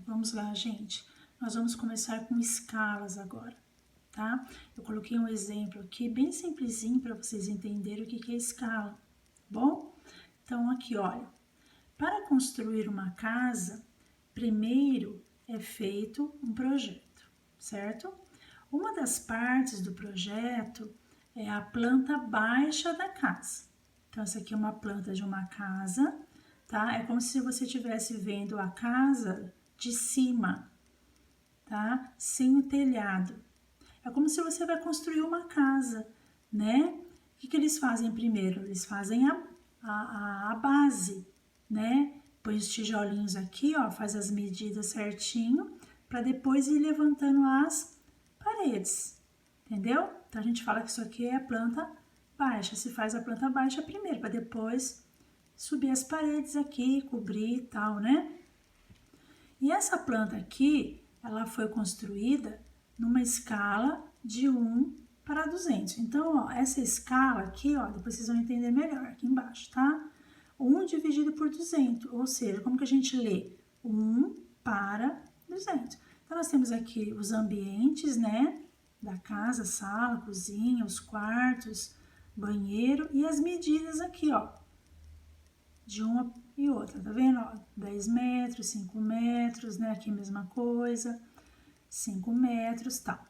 Vamos lá, gente. Nós vamos começar com escalas agora, tá? Eu coloquei um exemplo aqui bem simplesinho para vocês entenderem o que é escala, tá bom? Então, aqui, olha. Para construir uma casa, primeiro é feito um projeto, certo? Uma das partes do projeto é a planta baixa da casa. Então, essa aqui é uma planta de uma casa, tá? É como se você estivesse vendo a casa de cima, tá? Sem o telhado. É como se você vai construir uma casa, né? O que eles fazem primeiro? Eles fazem a base, né? Põe os tijolinhos aqui, ó, faz as medidas certinho, para depois ir levantando as paredes, entendeu? Então, a gente fala que isso aqui é a planta baixa. Se faz a planta baixa primeiro, para depois subir as paredes aqui, cobrir e tal, né? E essa planta aqui, ela foi construída numa escala de 1 para 200. Então, ó, essa escala aqui, ó, depois vocês vão entender melhor aqui embaixo, tá? 1 dividido por 200, ou seja, como que a gente lê? 1 para 200. Então, nós temos aqui os ambientes, né, da casa, sala, cozinha, os quartos, banheiro e as medidas aqui, ó, de uma e outra, tá vendo? Ó, 10 metros, 5 metros, né, aqui a mesma coisa, 5 metros, tal.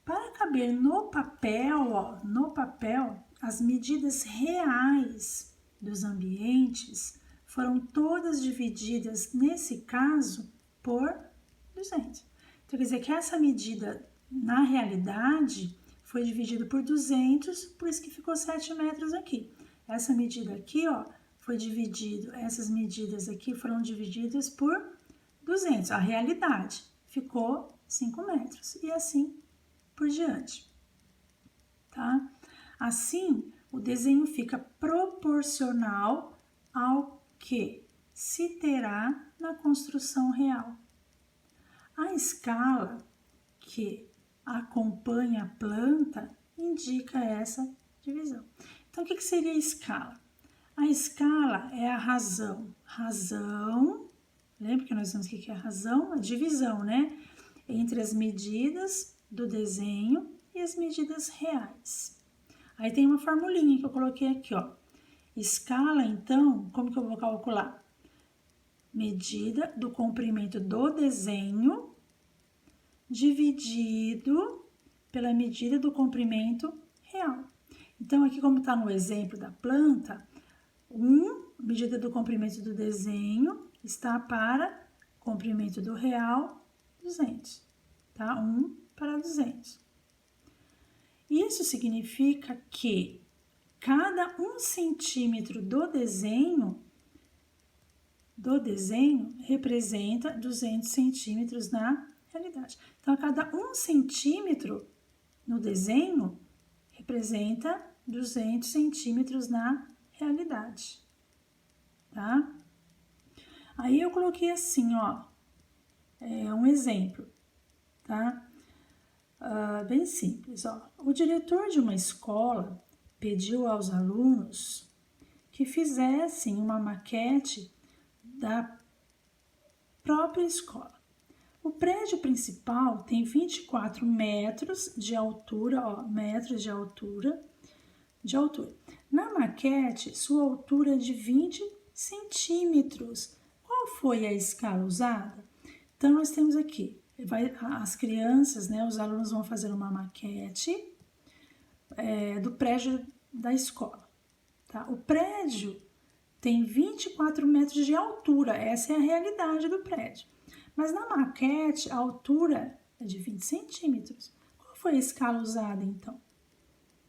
Para caber no papel, ó, no papel, as medidas reais dos ambientes foram todas divididas, nesse caso, por 200. Então, quer dizer que essa medida, na realidade, foi dividida por 200, por isso que ficou 7 metros aqui. Essa medida aqui, ó, foi dividido, essas medidas aqui foram divididas por 200. A realidade ficou 5 metros e assim por diante, tá? Assim, o desenho fica proporcional ao que se terá na construção real. A escala que acompanha a planta indica essa divisão. Então, o que seria a escala? A escala é a razão. Razão, lembra que nós vimos o que é a razão? A divisão, né? Entre as medidas do desenho e as medidas reais. Aí tem uma formulinha que eu coloquei aqui, ó. Escala, então, como que eu vou calcular? Medida do comprimento do desenho dividido pela medida do comprimento real. Então, aqui como está no exemplo da planta, medida do comprimento do desenho está para comprimento do real, 200, tá? 1 para 200. Isso significa que cada 1 centímetro do desenho representa 200 centímetros na realidade. Então, a cada 1 centímetro no desenho representa 200 centímetros na realidade, tá? Aí eu coloquei assim, ó, um exemplo, tá? Bem simples, ó. O diretor de uma escola pediu aos alunos que fizessem uma maquete da própria escola. O prédio principal tem 24 metros de altura, ó, metros de altura. Na maquete, sua altura é de 20 centímetros. Qual foi a escala usada? Então, nós temos aqui, as crianças, né, os alunos vão fazer uma maquete do prédio da escola. Tá? O prédio tem 24 metros de altura, essa é a realidade do prédio. Mas na maquete, a altura é de 20 centímetros. Qual foi a escala usada, então?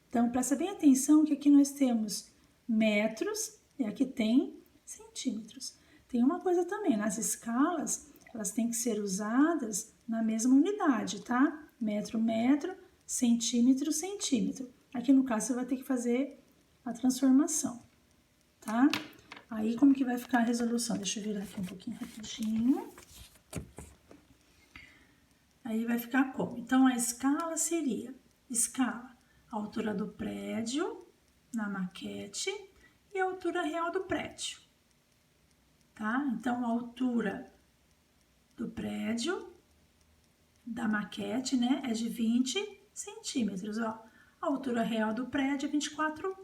Então, presta bem atenção que aqui nós temos metros e aqui tem centímetros. Tem uma coisa também, nas escalas, elas têm que ser usadas na mesma unidade, tá? Metro, metro, centímetro, centímetro. Aqui no caso, você vai ter que fazer a transformação, tá? Aí, como que vai ficar a resolução? Deixa eu virar aqui um pouquinho rapidinho. Aí vai ficar como? Então, a escala seria, a altura do prédio na maquete e a altura real do prédio, tá? Então, a altura do prédio, da maquete, né, é de 20 centímetros, ó. A altura real do prédio é 24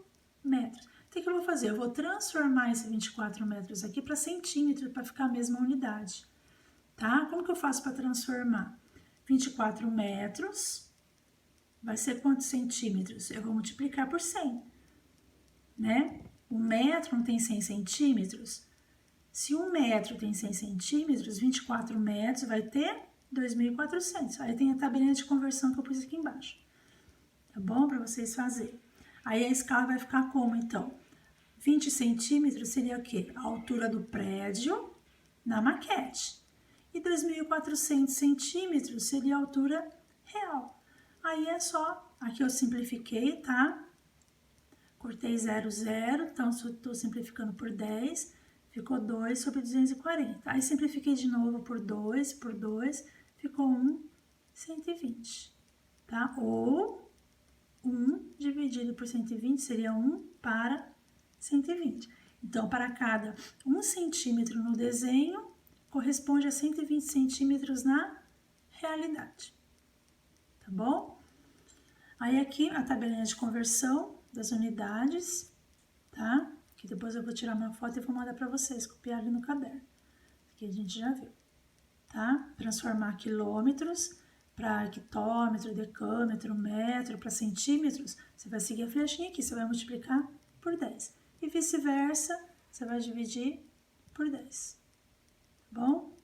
metros. Então, o que eu vou fazer? Eu vou transformar esse 24 metros aqui para centímetros, para ficar a mesma unidade, tá? Como que eu faço para transformar? 24 metros vai ser quantos centímetros? Eu vou multiplicar por 100, né? Um metro não tem 100 centímetros? Se um metro tem 100 centímetros, 24 metros vai ter 2.400. Aí tem a tabelinha de conversão que eu pus aqui embaixo. Tá bom? Para vocês fazerem. Aí a escala vai ficar como, então? 20 centímetros seria o quê? A altura do prédio na maquete. E 2.400 centímetros seria a altura real. Aí é só, aqui eu simplifiquei, tá? Cortei 0, 0, então estou simplificando por 10, ficou 2 sobre 240. Aí simplifiquei de novo por 2, ficou 1, 120, tá? Ou 1 dividido por 120 seria 1 para 120. Então, para cada 1 centímetro no desenho, corresponde a 120 centímetros na realidade, tá bom? Aí aqui a tabelinha de conversão das unidades, tá? Que depois eu vou tirar uma foto e vou mandar para vocês, copiar ali no caderno. Aqui a gente já viu, tá? Transformar quilômetros para hectômetro, decâmetro, metro, para centímetros, você vai seguir a flechinha aqui, você vai multiplicar por 10. E vice-versa, você vai dividir por 10, tá bom?